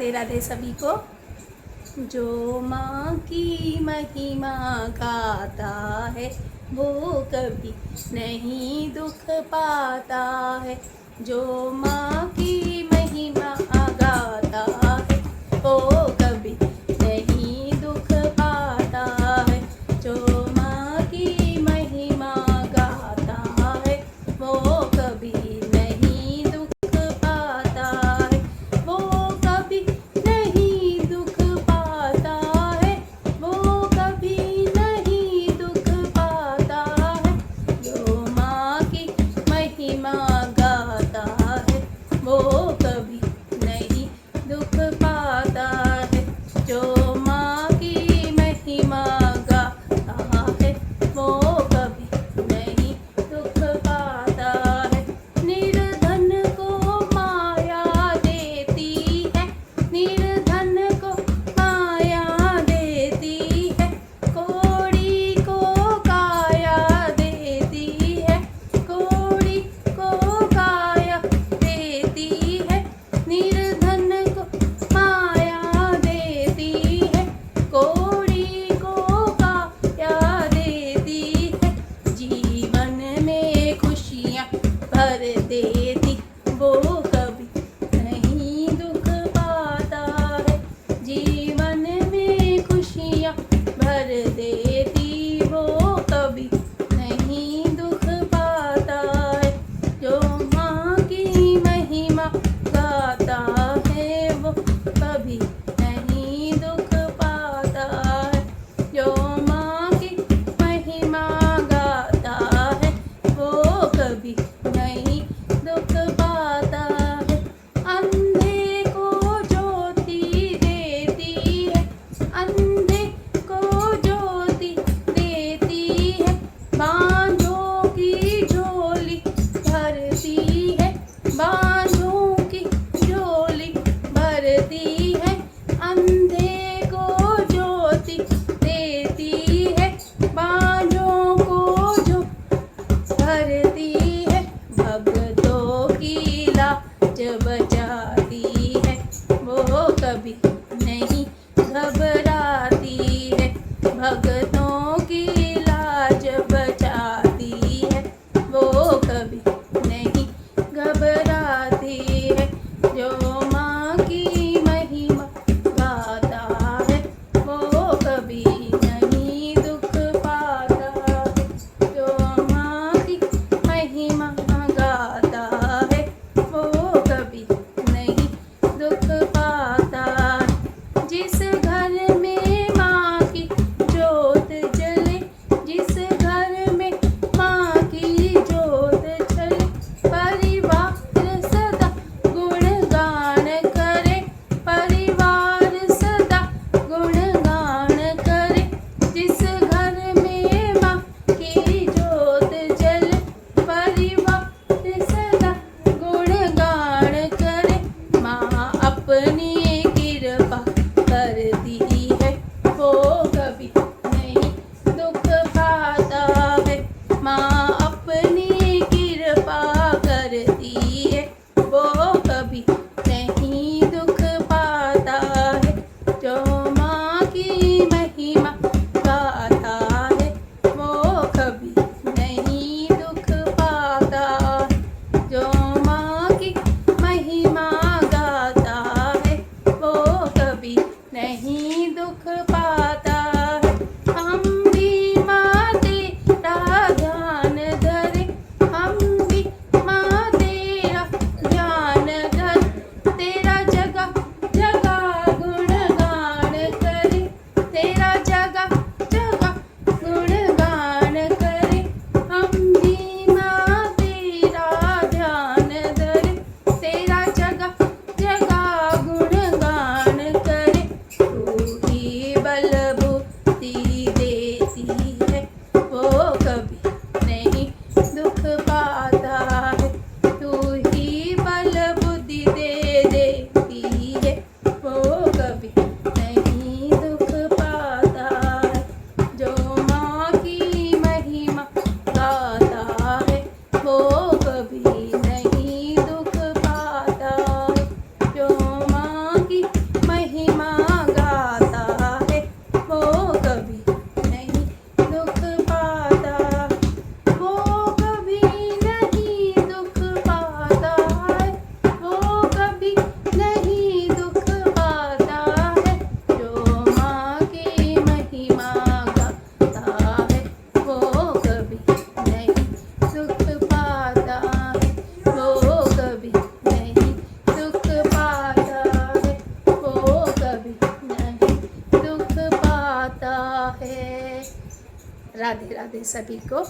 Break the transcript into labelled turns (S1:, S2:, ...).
S1: राधे राधे सभी को। जो माँ की महिमा गाता है वो कभी नहीं दुख पाता है। जो माँ की महिमा गाता है वो कभी नहीं दुख पाता है। जो माँ की महिमा गाता है वो कभी नहीं दुख पाता है। वो कभी नहीं दुख पाता है। वो कभी नहीं दुख पाता है। जो माँ की महिमा गाता है वो कभी नहीं दुख पाता है। जो माँ की महिमा गाता है वो कभी नहीं दुख पाता है। निर्धन को माया देती है। निर्धन को माया देती है। कोढ़ी को काया देती है। कोढ़ी को काया देती है। निर्धन को माया देती है। कोढ़ी को काया देती है। जीवन में खुशियाँ भर देती वो कभी नहीं दुख पाता है। जीवन में खुशियाँ भर देती वो कभी नहीं दुख पाता है। जो माँ की महिमा गाता है वो कभी नहीं दुख पाता है। जो माँ की महिमा गाता है वो कभी नहीं दुख पाता है। अंधे को ज्योति देती है। अंधे को ज्योति देती है। बांझों की झोली भरती है। बांझों की झोली भरती है। अंधे को ज्योति देती है। बांझों को जो भरती है। भक्तों की लाज बचाती है वो कभी नहीं घबराती है। भक्तों की लाज बचाती है वो कभी नहीं घबराती है। जो माँ की महिमा गाता है वो कभी नहीं दुख पाता है। जो माँ की महिमा गाता है वो कभी नहीं दुख पाता है। राधे राधे सभी को।